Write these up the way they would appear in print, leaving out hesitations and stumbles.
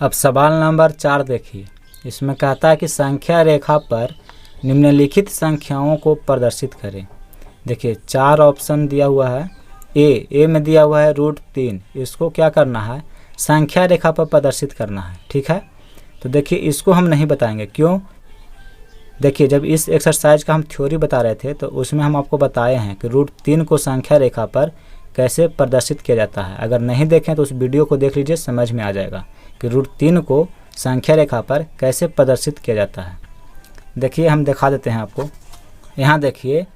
अब सवाल नंबर 4 देखिए, इसमें कहता है कि संख्या रेखा पर निम्नलिखित संख्याओं को प्रदर्शित करें। देखिए 4 ऑप्शन दिया हुआ है। ए में दिया हुआ है √3, इसको क्या करना है, संख्या रेखा पर प्रदर्शित करना है। ठीक है, तो देखिए इसको हम नहीं बताएंगे, क्यों? देखिए जब इस एक्सरसाइज का हम थ्योरी बता रहे थे तो उसमें हम आपको बताए हैं कि √3 को संख्या रेखा पर कैसे प्रदर्शित किया जाता है। अगर नहीं देखें तो उस वीडियो को देख लीजिए, समझ में आ जाएगा कि √3 को संख्या रेखा पर कैसे प्रदर्शित किया जाता है। देखिए हम दिखा देते हैं आपको। यहाँ देखिए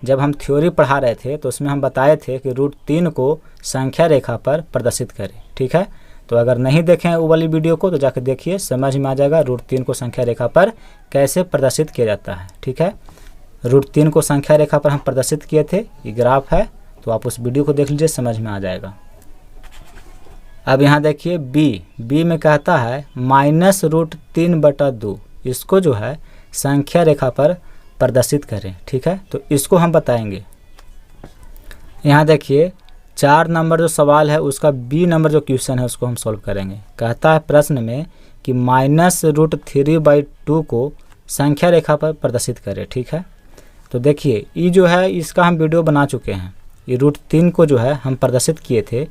जब हम थ्योरी पढ़ा रहे थे तो उसमें हम बताए थे कि √3 को संख्या रेखा पर प्रदर्शित करें। ठीक है, तो अगर नहीं देखें वो वाली वीडियो को तो जाकर देखिए, समझ में आ जाएगा √3 को संख्या रेखा पर कैसे प्रदर्शित किया जाता है। ठीक है, √3 को संख्या रेखा पर हम प्रदर्शित किए थे, ये ग्राफ है, तो आप उस वीडियो को देख लीजिए, समझ में आ जाएगा। अब यहाँ देखिए बी में कहता है -√3/2, इसको जो है संख्या रेखा पर प्रदर्शित करें। ठीक है, तो इसको हम बताएंगे। यहाँ देखिए 4 नंबर जो सवाल है उसका बी नंबर जो क्वेश्चन है उसको हम सॉल्व करेंगे। कहता है प्रश्न में कि -√3/2 को संख्या रेखा पर प्रदर्शित करें। ठीक है, तो देखिए ये जो है इसका हम वीडियो बना चुके हैं। ये √3 को जो है हम प्रदर्शित किए थे,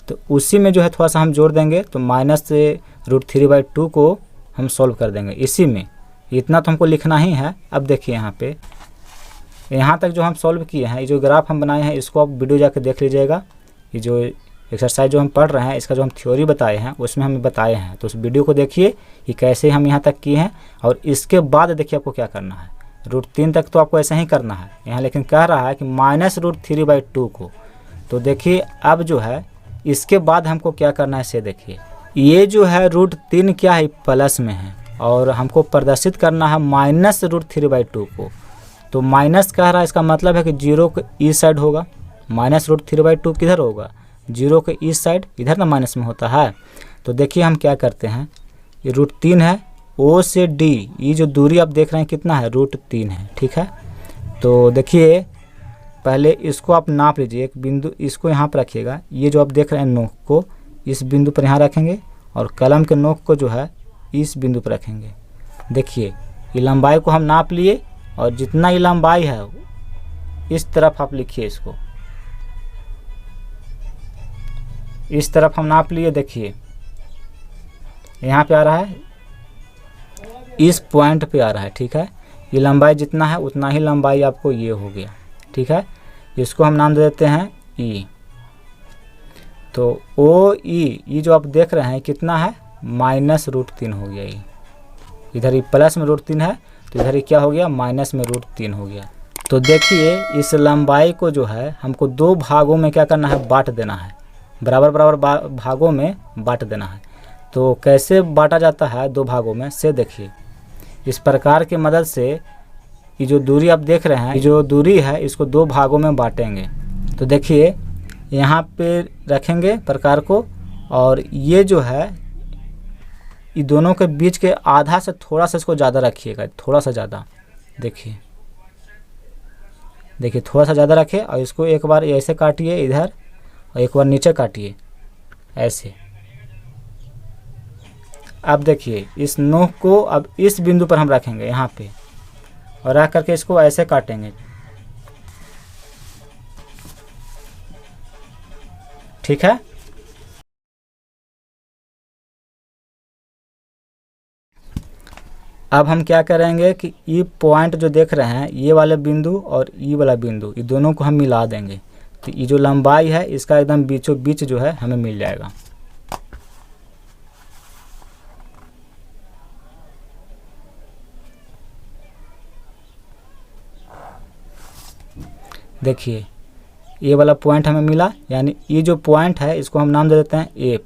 तो उसी में जो है थोड़ा सा हम जोड़ देंगे, तो -√3/2 को हम सॉल्व कर देंगे इसी में। इतना तो हमको लिखना ही है। अब देखिए यहाँ पे यहाँ तक जो हम सॉल्व किए हैं, ये जो ग्राफ हम बनाए हैं इसको आप वीडियो जाकर देख लीजिएगा। ये जो एक्सरसाइज जो हम पढ़ रहे हैं इसका जो हम थ्योरी बताए हैं उसमें हम बताए हैं, तो उस वीडियो को देखिए कि कैसे हम यहाँ तक किए हैं। और इसके बाद देखिए आपको क्या करना है, √3 तक तो आपको ऐसा ही करना है यहाँ, लेकिन कह रहा है कि -√3/2 को। तो देखिए अब जो है इसके बाद हमको क्या करना है से देखिए, ये जो है √3 क्या है, प्लस में है और हमको प्रदर्शित करना है -√3/2 को। तो माइनस कह रहा है, इसका मतलब है कि 0 के ईस्ट साइड होगा। -√3/2 किधर होगा, 0 के ईस्ट साइड, इधर ना माइनस में होता है। तो देखिए हम क्या करते हैं, ये √3 है, O से D ये जो दूरी आप देख रहे हैं कितना है, √3 है। ठीक है, तो देखिए पहले इसको आप नाप लीजिए, एक बिंदु इसको यहाँ पर रखिएगा। ये जो आप देख रहे हैं नोक को इस बिंदु पर यहाँ रखेंगे और कलम के नोक को जो है इस बिंदु पर रखेंगे। देखिए ये लंबाई को हम नाप लिए और जितना ये लंबाई है इस तरफ आप लिखिए, इसको इस तरफ हम नाप लिए। देखिए यहाँ पे आ रहा है, इस पॉइंट पे आ रहा है। ठीक है, ये लंबाई जितना है उतना ही लंबाई आपको ये हो गया। ठीक है, इसको हम नाम दे देते हैं ई। तो OE ये जो आप देख रहे हैं कितना है, -√3 हो गया। ये इधर ही प्लस में √3 है तो इधर ही क्या हो गया, माइनस में √3 हो गया। तो देखिए इस लंबाई को जो है हमको 2 भागों में क्या करना है, बांट देना है, बराबर बराबर भागों में बांट देना है। तो कैसे बांटा जाता है 2 भागों में से देखिए, इस प्रकार की मदद से ये जो दूरी आप देख रहे हैं, ये जो दूरी है इसको 2 भागों में बांटेंगे। तो देखिए यहाँ पे रखेंगे प्रकार को, और ये जो है ये दोनों के बीच के आधा से थोड़ा सा इसको ज़्यादा रखिएगा, थोड़ा सा ज़्यादा। देखिए देखिए थोड़ा सा ज़्यादा रखिए और इसको एक बार ऐसे काटिए इधर और एक बार नीचे काटिए ऐसे। अब देखिए इस नोक को अब इस बिंदु पर हम रखेंगे यहाँ पे, और रख करके इसको ऐसे काटेंगे। ठीक है, अब हम क्या करेंगे कि ये पॉइंट जो देख रहे हैं, ये वाले बिंदु और ये वाला बिंदु, ये दोनों को हम मिला देंगे। तो ये जो लंबाई है इसका एकदम बीचों बीच जो है हमें मिल जाएगा। देखिए ये वाला पॉइंट हमें मिला, यानी ये जो पॉइंट है इसको हम नाम दे देते हैं एफ।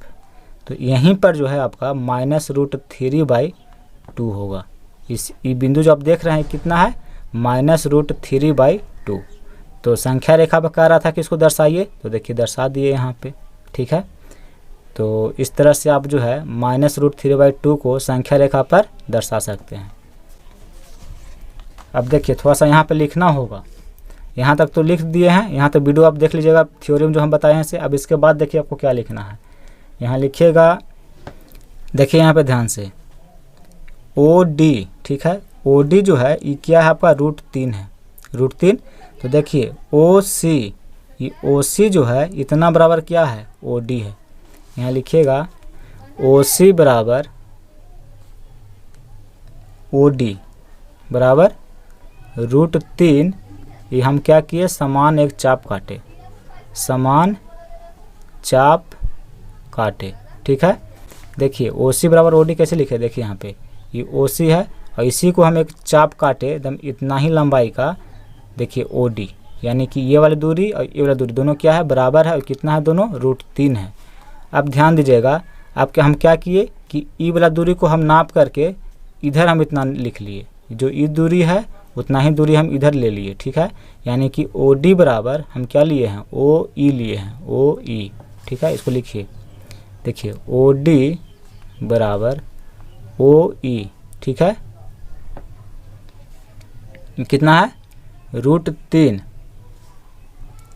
तो यहीं पर जो है आपका -√3/2 होगा। इस ये बिंदु जो आप देख रहे हैं कितना है, -√3/2। तो संख्या रेखा पर कह रहा था कि इसको दर्शाइए, तो देखिए दर्शा दिए यहाँ पे। ठीक है, तो इस तरह से आप जो है -√3/2 को संख्या रेखा पर दर्शा सकते हैं। अब देखिए थोड़ा सा यहाँ पे लिखना होगा, यहाँ तक तो लिख दिए हैं, यहाँ तक वीडियो आप देख लीजिएगा थ्योरी में जो हम बताए हैं से। अब इसके बाद देखिए आपको क्या लिखना है, यहाँ लिखिएगा देखिए यहाँ पे ध्यान से ओ डी, ठीक है, ओ डी जो है ये क्या है आपका √3 है, √3। तो देखिए ओ सी, ये ओ सी जो है इतना बराबर क्या है ओ डी है। यहाँ लिखिएगा ओ सी बराबर ओ डी बराबर √3। ये हम क्या किए, समान एक चाप काटे, समान चाप काटे, ठीक है। देखिए ओ सी बराबर ओ डी कैसे लिखे, देखिए यहाँ पे ये ओ सी है और इसी को हम एक चाप काटे एकदम इतना ही लंबाई का, देखिए ओ डी, यानी कि ये वाली दूरी और ये वाली दूरी दोनों क्या है बराबर है और कितना है दोनों √3 है। अब ध्यान दीजिएगा, अब क्या हम क्या किए कि ई वाला दूरी को हम नाप करके इधर हम इतना लिख लिए, जो ई दूरी है उतना ही दूरी हम इधर ले लिए, ठीक है। यानी कि ओ डी बराबर हम क्या लिए हैं ओ ई लिए हैं, ओ ई, ठीक है। इसको लिखिए, देखिए ओ डी बराबर ओ ई, ठीक है, कितना है √3।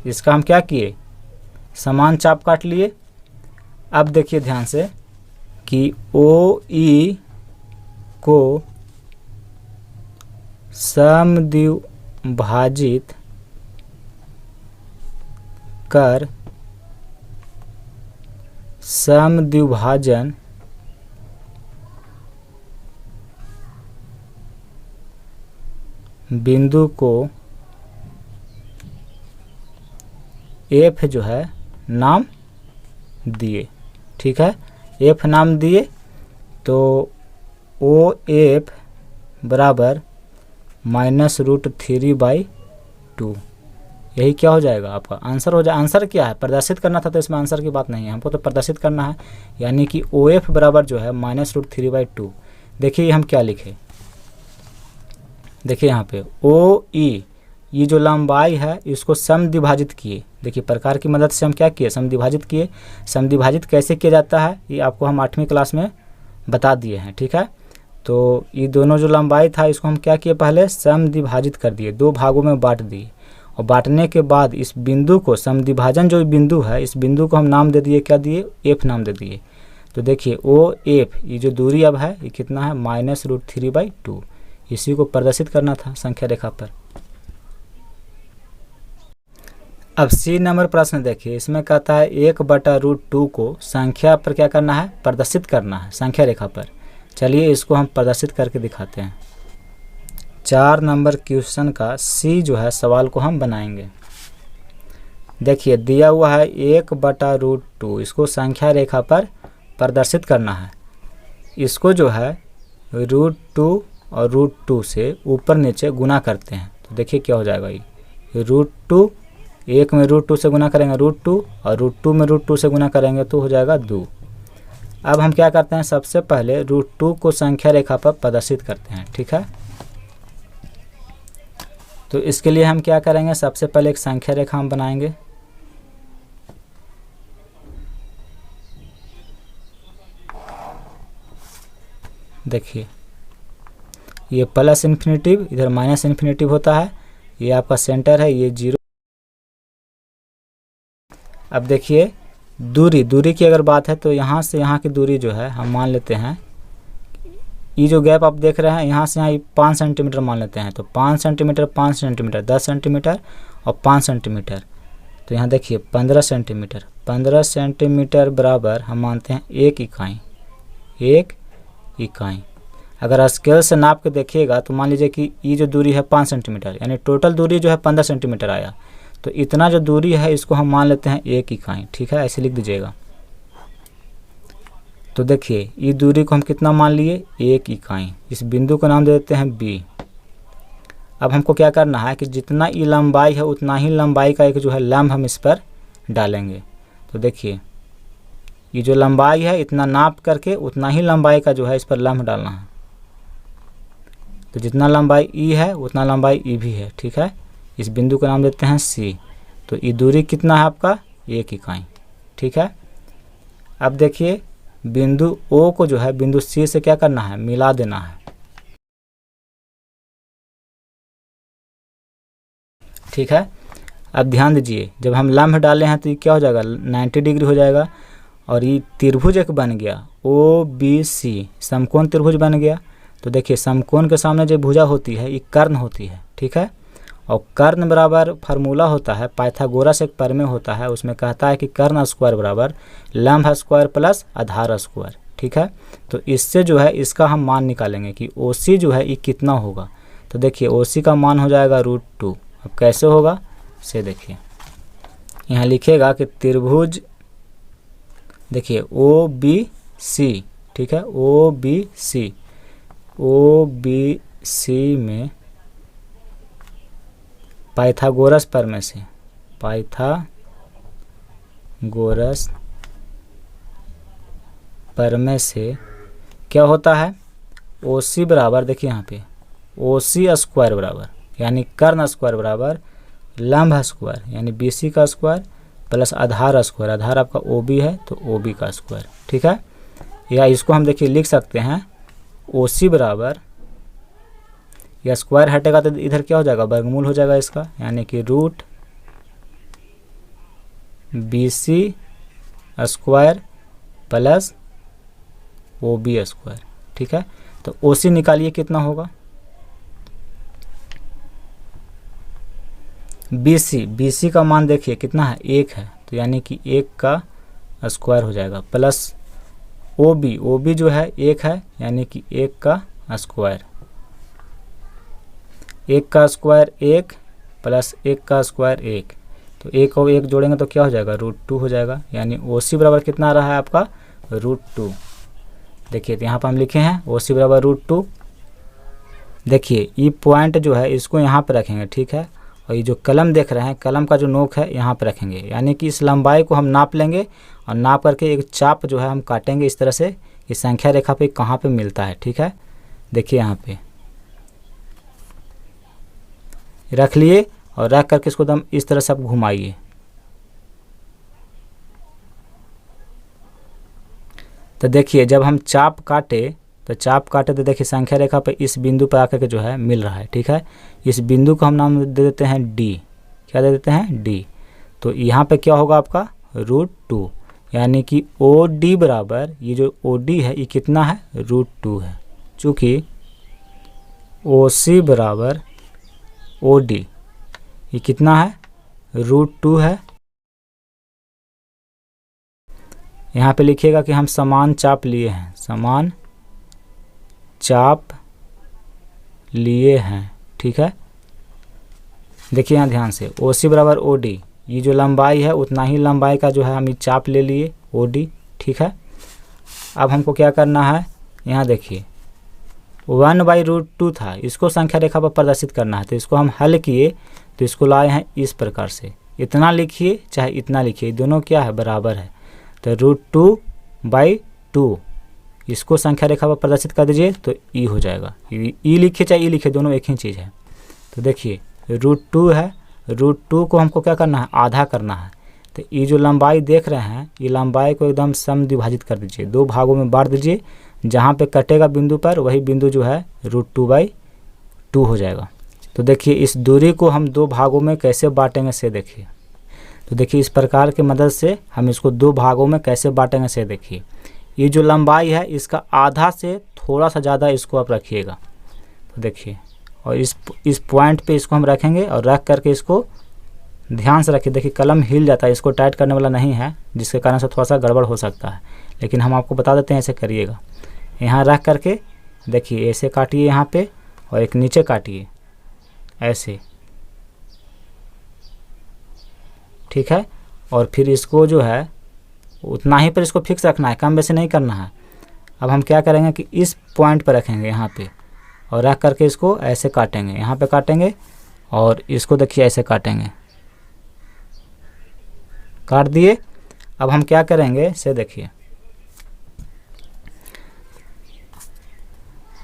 इसका हम क्या किए समान चाप काट लिए। अब देखिए ध्यान से कि ओ ई को समद्विभाजित कर समद्विभाजन बिंदु को एफ जो है नाम दिए, ठीक है, एफ नाम दिए। तो ओ एफ बराबर -√3/2, यही क्या हो जाएगा आपका आंसर हो जाए। आंसर क्या है प्रदर्शित करना था, तो इसमें आंसर की बात नहीं है, हमको तो प्रदर्शित करना है। यानी कि ओ एफ बराबर जो है -√3/2। देखिए हम क्या लिखे, देखिए यहाँ पे ओ ई, ये जो लंबाई है इसको समद्विभाजित किए। देखिए प्रकार की मदद से हम क्या किए समद्विभाजित किए। समद्विभाजित कैसे किया जाता है ये आपको हम 8वीं क्लास में बता दिए हैं, ठीक है। तो ये दोनों जो लंबाई था इसको हम क्या किए पहले समद्विभाजित कर दिए, 2 भागों में बांट दिए और बांटने के बाद इस बिंदु को समद्विभाजन जो बिंदु है इस बिंदु को हम नाम दे दिए, क्या दिए एफ नाम दे दिए। तो देखिए ओ एफ, ये जो दूरी अब है ये कितना है -√3/2, इसी को प्रदर्शित करना था संख्या रेखा पर। अब सी नंबर प्रश्न देखिए, इसमें कहता है 1/√2 को संख्या पर क्या करना है प्रदर्शित करना है संख्या रेखा पर। चलिए इसको हम प्रदर्शित करके दिखाते हैं। 4 नंबर क्वेश्चन का सी जो है सवाल को हम बनाएंगे। देखिए दिया हुआ है 1/√2, इसको संख्या रेखा पर प्रदर्शित करना है। इसको जो है √2 और √2 से ऊपर नीचे गुना करते हैं, तो देखिए क्या हो जाएगा। ये √2, एक में √2 से गुना करेंगे √2 और √2 में √2 से गुना करेंगे तो हो जाएगा 2। अब हम क्या करते हैं सबसे पहले √2 को संख्या रेखा पर प्रदर्शित करते हैं, ठीक है। तो इसके लिए हम क्या करेंगे सबसे पहले एक संख्या रेखा हम बनाएंगे। देखिए ये प्लस इन्फिनेटिव इधर माइनस इन्फिनेटिव होता है, ये आपका सेंटर है, ये 0। अब देखिए दूरी की अगर बात है तो यहाँ से यहाँ की दूरी जो है हम मान लेते हैं, ये जो गैप आप देख रहे हैं यहाँ से यहाँ 5 सेंटीमीटर मान लेते हैं। तो 5 सेंटीमीटर 5 सेंटीमीटर 10 सेंटीमीटर और 5 सेंटीमीटर, तो यहाँ देखिए 15 सेंटीमीटर 15 सेंटीमीटर बराबर हम मानते हैं 1 इकाई 1 इकाई। अगर स्केल से नाप के देखिएगा तो मान लीजिए कि ये जो दूरी है 5 सेंटीमीटर, यानी टोटल दूरी जो है 15 सेंटीमीटर आया। तो इतना जो दूरी है इसको हम मान लेते हैं 1 इकाई, ठीक है, ऐसे लिख दीजिएगा। तो देखिए ये दूरी को हम कितना मान लिए 1 इकाई, इस बिंदु को नाम दे देते हैं बी। अब हमको क्या करना है कि जितना ये लंबाई है उतना ही लंबाई का एक जो है लंब हम इस पर डालेंगे। तो देखिए ये जो लंबाई है इतना नाप करके उतना ही लंबाई का जो है इस पर लंब डालना है। तो जितना लंबाई ई है उतना लंबाई ई भी है, ठीक है। इस बिंदु का नाम देते हैं सी। तो ये दूरी कितना है आपका 1 इकाई, ठीक है। अब देखिए बिंदु ओ को जो है बिंदु सी से क्या करना है मिला देना है, ठीक है। अब ध्यान दीजिए जब हम लंब डाले हैं तो ये क्या हो जाएगा 90 डिग्री हो जाएगा और ये त्रिभुज एक बन गया OBC, समकोण त्रिभुज बन गया। तो देखिए समकोण के सामने जो भुजा होती है ये कर्ण होती है, ठीक है। और कर्ण बराबर फार्मूला होता है, पाइथागोरस एक प्रमेय होता है, उसमें कहता है कि कर्ण स्क्वायर बराबर लंब स्क्वायर प्लस आधार स्क्वायर, ठीक है। तो इससे जो है इसका हम मान निकालेंगे कि OC जो है ये कितना होगा। तो देखिए OC का मान हो जाएगा √2। अब कैसे होगा से देखिए, यहाँ लिखेगा कि त्रिभुज, देखिए OBC, ठीक है, OBC में पाइथागोरस प्रमेय से, पाइथागोरस प्रमेय से क्या होता है, OC बराबर, देखिए यहाँ पे OC स्क्वायर बराबर यानी कर्ण स्क्वायर बराबर लंब स्क्वायर यानी BC का स्क्वायर प्लस आधार स्क्वायर, आधार आपका OB है तो OB का स्क्वायर, ठीक है। या इसको हम देखिए लिख सकते हैं OC बराबर, या स्क्वायर हटेगा तो इधर क्या हो जाएगा, वर्गमूल हो जाएगा इसका, यानी कि √BC square plus OB square, ठीक है। तो OC निकालिए कितना होगा, BC का मान देखिए कितना है, 1 है, तो यानी कि 1 का स्क्वायर हो जाएगा प्लस OB जो है 1 है यानी कि 1 का स्क्वायर, 1 का स्क्वायर 1 प्लस 1 का स्क्वायर 1, तो 1 और 1 जोड़ेंगे तो क्या हो जाएगा, √2 हो जाएगा। यानी OC बराबर कितना आ रहा है आपका, √2। देखिए तो यहाँ पर हम लिखे हैं OC बराबर √2। देखिए ये पॉइंट जो है इसको यहाँ पर रखेंगे, ठीक है। और ये जो कलम देख रहे हैं, कलम का जो नोक है यहाँ पर रखेंगे, यानी कि इस लंबाई को हम नाप लेंगे और नाप करके एक चाप जो है हम काटेंगे इस तरह से कि संख्या रेखा पे कहाँ पे मिलता है, ठीक है। देखिए यहाँ पे रख लिए और रख करके इसको एकदम इस तरह से आप घुमाइए। तो देखिए जब हम चाप काटे तो देखिए संख्या रेखा पे इस बिंदु पर आकर के जो है मिल रहा है, ठीक है। इस बिंदु को हम नाम दे देते हैं D, क्या दे देते हैं, D। तो यहाँ पे क्या होगा आपका √2, यानी कि OD बराबर, ये जो OD है ये कितना है, √2 है। चूँकि OC बराबर OD ये कितना है, √2 है। यहाँ पे लिखिएगा कि हम समान चाप लिए हैं, समान चाप लिए हैं, ठीक है। देखिए यहाँ ध्यान से OC बराबर OD, ये जो लंबाई है उतना ही लंबाई का जो है हम ये चाप ले लिए OD, ठीक है। अब हमको क्या करना है, यहाँ देखिए 1/√2 था, इसको संख्या रेखा पर प्रदर्शित करना है। तो इसको हम हल किए तो इसको लाए हैं इस प्रकार से, इतना लिखिए चाहे इतना लिखिए, दोनों क्या है, बराबर है। तो √2/2 इसको संख्या रेखा पर प्रदर्शित कर दीजिए तो ई हो जाएगा, ई लिखिए चाहे ई लिखिए, दोनों एक ही चीज़ है। तो देखिए √2 है, √2 को हमको क्या करना है, आधा करना है। तो ये जो लंबाई देख रहे हैं ये लंबाई को एकदम समद्विभाजित कर दीजिए, 2 भागों में बांट दीजिए, जहाँ पे कटेगा बिंदु पर वही बिंदु जो है √2/2 हो जाएगा। तो देखिए इस दूरी को हम 2 भागों में कैसे बांटेंगे से देखिए। तो देखिए इस प्रकार की मदद से हम इसको 2 भागों में कैसे बांटेंगे से देखिए। ये जो लंबाई है इसका आधा से थोड़ा सा ज़्यादा इसको आप रखिएगा। तो देखिए और इस पॉइंट पे इसको हम रखेंगे और रख करके इसको ध्यान से रखिए। देखिए कलम हिल जाता है, इसको टाइट करने वाला नहीं है, जिसके कारण से थोड़ा सा गड़बड़ हो सकता है, लेकिन हम आपको बता देते हैं ऐसे करिएगा। यहाँ रख करके देखिए ऐसे काटिए यहाँ पे और एक नीचे काटिए ऐसे, ठीक है। और फिर इसको जो है उतना ही पर इसको फिक्स रखना है, कम बेसी नहीं करना है। अब हम क्या करेंगे कि इस पॉइंट पर रखेंगे यहाँ पे और रख करके इसको ऐसे काटेंगे, यहाँ पे काटेंगे और इसको देखिए ऐसे काटेंगे, काट दिए। अब हम क्या करेंगे से देखिए,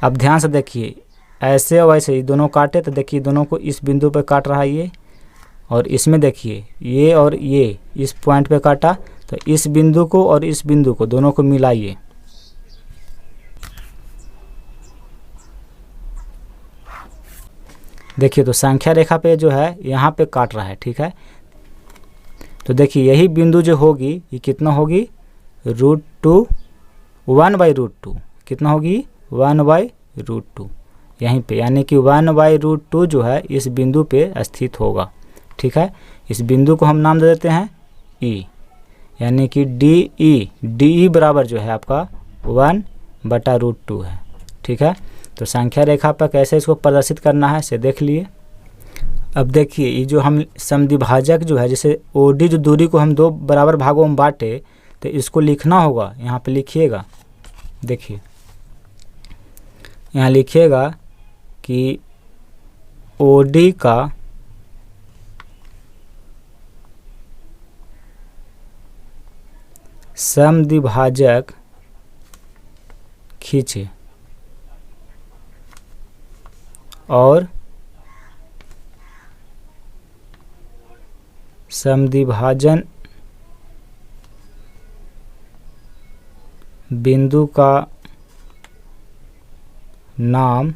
अब ध्यान से देखिए ऐसे और वैसे ही दोनों काटे तो देखिए दोनों को इस बिंदु पे काट रहा है ये, और इसमें देखिए ये और ये इस पॉइंट पे काटा, तो इस बिंदु को और इस बिंदु को दोनों को मिलाइए। देखिए तो संख्या रेखा पे जो है यहाँ पे काट रहा है, ठीक है। तो देखिए यही बिंदु जो होगी ये कितना होगी, √2 1/√2 कितना होगी 1/√2 यहीं पे, यानी कि 1/√2 जो है इस बिंदु पे स्थित होगा। ठीक है, इस बिंदु को हम नाम दे देते हैं E, यानी कि DE बराबर जो है आपका 1/√2 है। ठीक है, तो संख्या रेखा पर कैसे इसको प्रदर्शित करना है इसे देख लिए। अब देखिए ये जो हम समद्विभाजक जो है, जैसे OD जो दूरी को हम 2 बराबर भागों में बांटे, तो इसको लिखना होगा। यहाँ पे लिखिएगा, देखिए यहाँ लिखिएगा कि OD का समद्विभाजक खींचे और समद्विभाजन बिंदु का नाम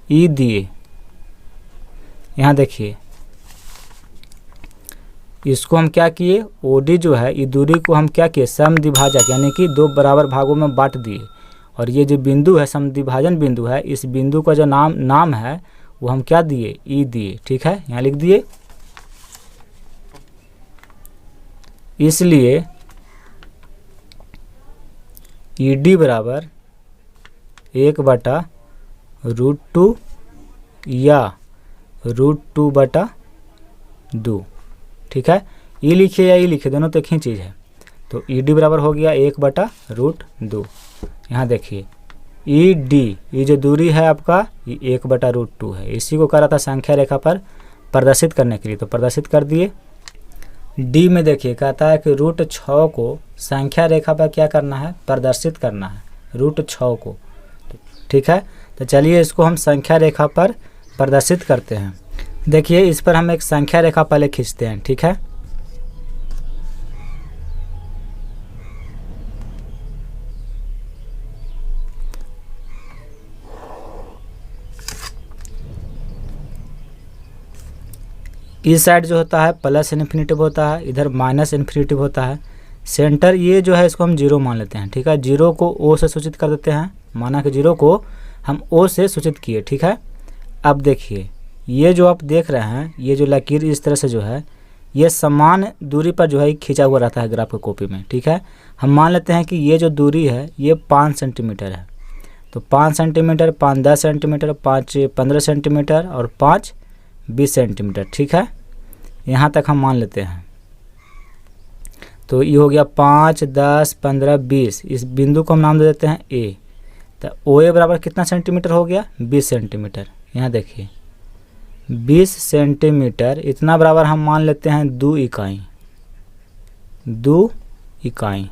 E दिए। यहाँ देखिए इसको हम क्या किए, OD जो है ये दूरी को हम क्या किए समद्विभाजक यानी कि 2 बराबर भागों में बांट दिए, और ये जो बिंदु है समद्विभाजन बिंदु है, इस बिंदु का जो नाम है वो हम क्या दिए E दिए। ठीक है, यहाँ लिख दिए। इसलिए ED बराबर 1/√2 या √2/2। ठीक है, E लिखिए या E लिखिए, दोनों तो एक ही चीज़ है। तो ED बराबर हो गया 1/√2। यहाँ देखिए ED ये जो दूरी है आपका ये 1/√2 है। इसी को करा था संख्या रेखा पर प्रदर्शित करने के लिए, तो प्रदर्शित कर दिए। D में देखिए कहता है कि √6 को संख्या रेखा पर क्या करना है प्रदर्शित करना है, √6 को। ठीक है, तो चलिए इसको हम संख्या रेखा पर प्रदर्शित करते हैं। देखिए इस पर हम एक संख्या रेखा पहले खींचते हैं। ठीक है, इस साइड जो होता है प्लस इन्फिनिटिव होता है, इधर माइनस इन्फिनिटिव होता है। सेंटर ये जो है इसको हम 0 मान लेते हैं। ठीक है, 0 को O से सूचित कर देते हैं, माना कि 0 को हम O से सूचित किए। ठीक है, अब देखिए ये जो आप देख रहे हैं ये जो लकीर इस तरह से जो है ये समान दूरी पर जो है खींचा हुआ रहता है ग्राफ की कॉपी में। ठीक है, हम मान लेते हैं कि ये जो दूरी है ये 5 सेंटीमीटर है। तो 5 सेंटीमीटर, 5 10 सेंटीमीटर, 5 15 सेंटीमीटर और 5 20 सेंटीमीटर। ठीक है, यहाँ तक हम मान लेते हैं। तो ये हो गया 5 10 15 20। इस बिंदु को हम नाम दे देते हैं A। तो OA बराबर कितना सेंटीमीटर हो गया 20 सेंटीमीटर। यहाँ देखिए 20 सेंटीमीटर इतना बराबर हम मान लेते हैं 2 इकाई। 2 इकाई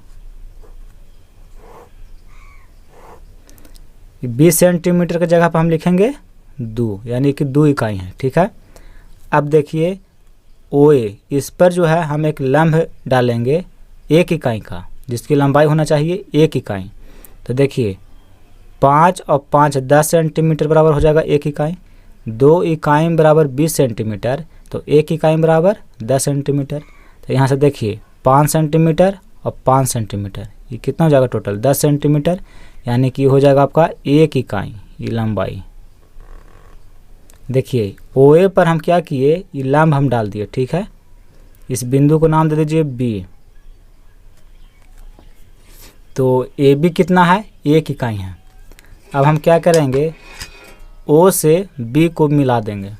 20 सेंटीमीटर की जगह पर हम लिखेंगे 2, यानी कि 2 इकाई है। ठीक है, अब देखिए OA इस पर जो है हम एक लंब डालेंगे 1 इकाई का, जिसकी लंबाई होना चाहिए 1 इकाई। तो देखिए 5 और 5 10 सेंटीमीटर बराबर हो जाएगा 1 इकाई। 2 इकाई बराबर 20 सेंटीमीटर, तो 1 इकाई बराबर 10 सेंटीमीटर। तो यहाँ से देखिए 5 सेंटीमीटर और 5 सेंटीमीटर, ये कितना हो जाएगा टोटल 10 सेंटीमीटर, यानी कि हो जाएगा आपका 1 इकाई ये लंबाई। देखिए OA पर हम क्या किए, ये लंब हम डाल दिए। ठीक है, इस बिंदु को नाम दे दीजिए B। तो AB कितना है 1 इकाई है। अब हम क्या करेंगे O से B को मिला देंगे।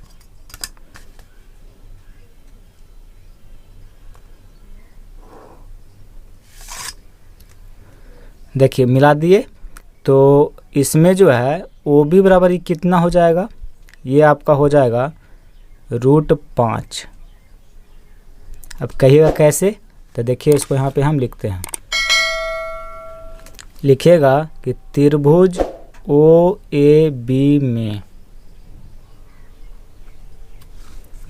देखिए मिला दिए, तो इसमें जो है OB बराबर ये कितना हो जाएगा, ये आपका हो जाएगा √5। अब कहिएगा कैसे, तो देखिए इसको यहाँ पे हम लिखते हैं। लिखिएगा कि त्रिभुज OAB में,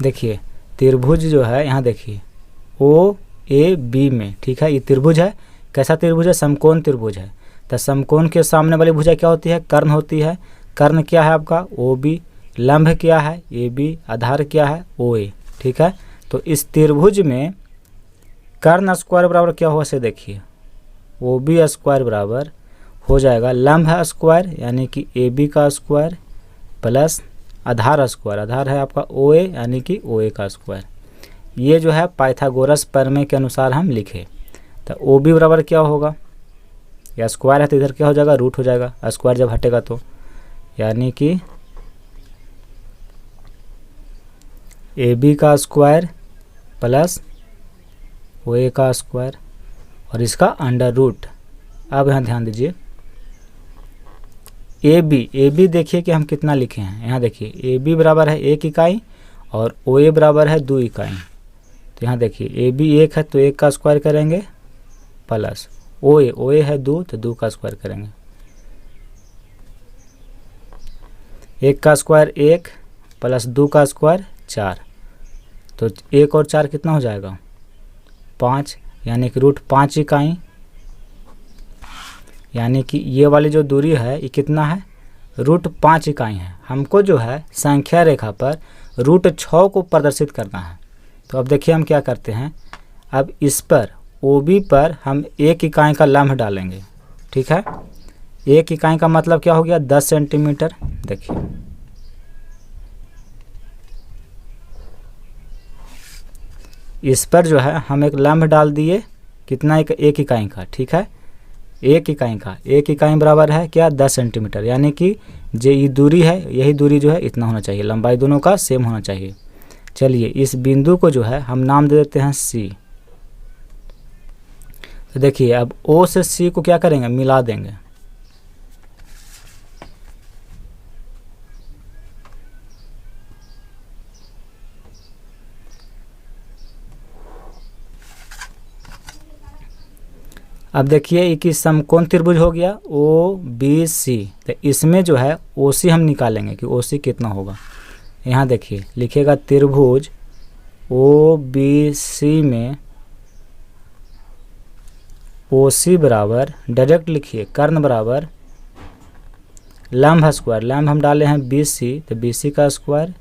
देखिए त्रिभुज जो है यहाँ देखिए OAB में। ठीक है, ये त्रिभुज है। कैसा त्रिभुज है, समकोण त्रिभुज है। तो समकोण के सामने वाली भुजा क्या होती है, कर्ण होती है। कर्ण क्या है आपका OB, लंब क्या है AB, आधार क्या है OA। ठीक है, तो इस त्रिभुज में कर्ण स्क्वायर बराबर क्या होगा से देखिए ओ बी स्क्वायर बराबर हो जाएगा लंब है स्क्वायर यानी कि ए बी का स्क्वायर प्लस आधार स्क्वायर, आधार है आपका ओ ए यानी कि ओ ए का स्क्वायर। ये जो है पाइथागोरस प्रमेय के अनुसार हम लिखे। तो ओ बी बराबर क्या होगा, या स्क्वायर है तो इधर क्या हो जाएगा, रूट हो जाएगा, स्क्वायर जब हटेगा तो, यानी कि ए बी का स्क्वायर प्लस ओ ए का स्क्वायर और इसका अंडर रूट। अब यहाँ ध्यान दीजिए ए बी देखिए कि हम कितना लिखे हैं। यहाँ देखिए ए बी बराबर है 1 इकाई और ओ ए बराबर है 2 इकाई। तो यहाँ देखिए ए बी 1 है तो 1 का स्क्वायर करेंगे प्लस ओ ए है 2 तो 2 का स्क्वायर करेंगे। 1 का स्क्वायर 1 प्लस 2 का स्क्वायर 4, तो 1 और 4 कितना हो जाएगा 5, यानी कि रूट 5 इकाई। यानी कि ये वाली जो दूरी है ये कितना है, रूट 5 इकाई है। हमको जो है संख्या रेखा पर रूट 6 को प्रदर्शित करना है। तो अब देखिए हम क्या करते हैं, अब इस पर ओ बी पर हम 1 इकाई का लम्ब डालेंगे। ठीक है, 1 इकाई का मतलब क्या हो गया 10 सेंटीमीटर। देखिए इस पर जो है हम एक लम्ब डाल दिए, कितना 1 इकाई का। ठीक है, 1 इकाई का, 1 इकाई बराबर है क्या 10 सेंटीमीटर, यानी कि जो ये दूरी है यही दूरी जो है इतना होना चाहिए, लंबाई दोनों का सेम होना चाहिए। चलिए इस बिंदु को जो है हम नाम दे देते हैं सी। तो देखिए अब ओ से सी को क्या करेंगे, मिला देंगे। अब देखिए ये कि समकोण त्रिभुज हो गया ओ बी सी। तो इसमें जो है ओ सी हम निकालेंगे कि ओ सी कितना होगा। यहाँ देखिए लिखेगा त्रिभुज ओ बी सी में ओ सी बराबर, डायरेक्ट लिखिए कर्ण बराबर लंब स्क्वायर, लंब हम डाले हैं बी सी तो बी सी का स्क्वायर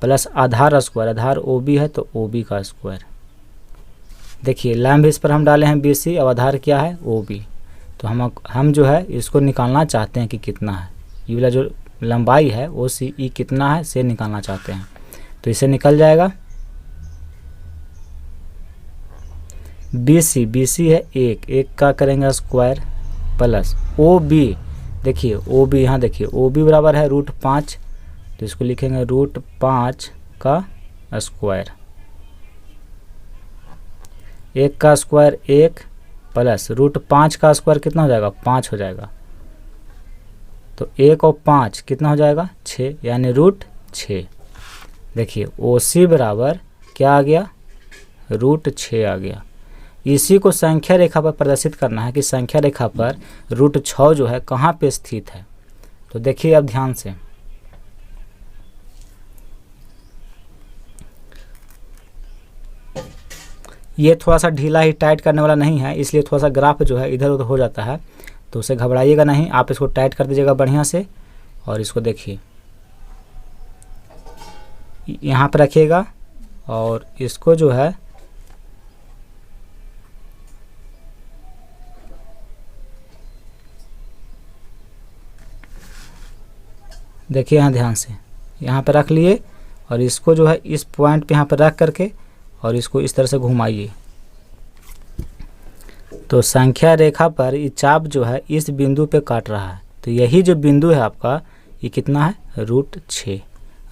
प्लस आधार स्क्वायर, आधार ओ बी है तो ओ बी का स्क्वायर। देखिए लंब इस पर हम डाले हैं बी सी और आधार क्या है ओ बी। तो हम जो है इसको निकालना चाहते हैं कि कितना है, ये वाला जो लंबाई है ओ सी ई कितना है से निकालना चाहते हैं। तो इसे निकल जाएगा बी सी है 1 का करेंगे स्क्वायर प्लस ओ बी। देखिए ओ बी, यहाँ देखिए ओ बी बराबर है रूट 5, तो इसको लिखेंगे रूट 5 का स्क्वायर। 1 का स्क्वायर 1 प्लस रूट 5 का स्क्वायर कितना हो जाएगा 5 हो जाएगा। तो 1 और 5 कितना हो जाएगा 6, यानी रूट 6। देखिए ओ सी बराबर क्या आ गया, रूट 6 आ गया। इसी को संख्या रेखा पर प्रदर्शित करना है कि संख्या रेखा पर रूट 6 जो है कहाँ पे स्थित है। तो देखिए अब ध्यान से, ये थोड़ा सा ढीला ही, टाइट करने वाला नहीं है, इसलिए थोड़ा सा ग्राफ जो है इधर उधर हो जाता है, तो उसे घबराइएगा नहीं, आप इसको टाइट कर दीजिएगा बढ़िया से। और इसको देखिए यहाँ पर रखिएगा और इसको जो है देखिए यहाँ ध्यान से यहाँ पर रख लिए और इसको जो है इस पॉइंट पे यहाँ पर रख करके और इसको इस तरह से घुमाइए। तो संख्या रेखा पर ये चाप जो है इस बिंदु पे काट रहा है, तो यही जो बिंदु है आपका ये कितना है रूट 6।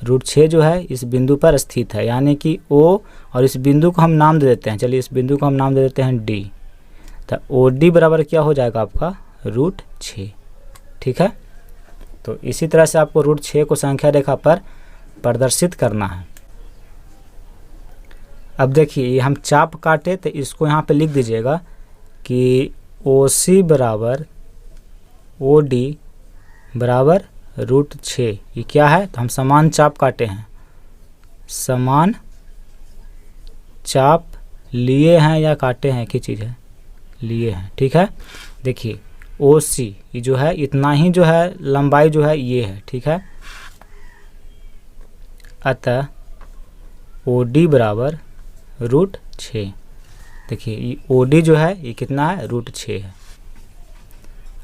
रूट 6 जो है इस बिंदु पर स्थित है, यानी कि ओ, और इस बिंदु को हम नाम दे देते हैं, चलिए इस बिंदु को हम नाम दे देते हैं डी। तो ओ डी बराबर क्या हो जाएगा आपका रूट 6। ठीक है, तो इसी तरह से आपको रूट 6 को संख्या रेखा पर प्रदर्शित करना है। अब देखिए ये हम चाप काटे तो इसको यहाँ पे लिख दीजिएगा कि ओ सी बराबर ओ डी बराबर रूट 6। ये क्या है, तो हम समान चाप काटे हैं, समान चाप लिए हैं या काटे हैं, एक ही चीज़ है, लिए हैं। ठीक है, देखिए ओ सी ये जो है इतना ही जो है लंबाई जो है ये है। ठीक है, अतः ओ डी बराबर रूट 6। देखिए ये ओ डी जो है ये कितना है रूट 6 है।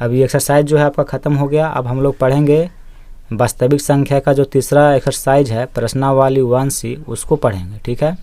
अब ये एक्सरसाइज जो है आपका ख़त्म हो गया। अब हम लोग पढ़ेंगे वास्तविक संख्या का जो तीसरा एक्सरसाइज है प्रश्नावली 1C, उसको पढ़ेंगे। ठीक है।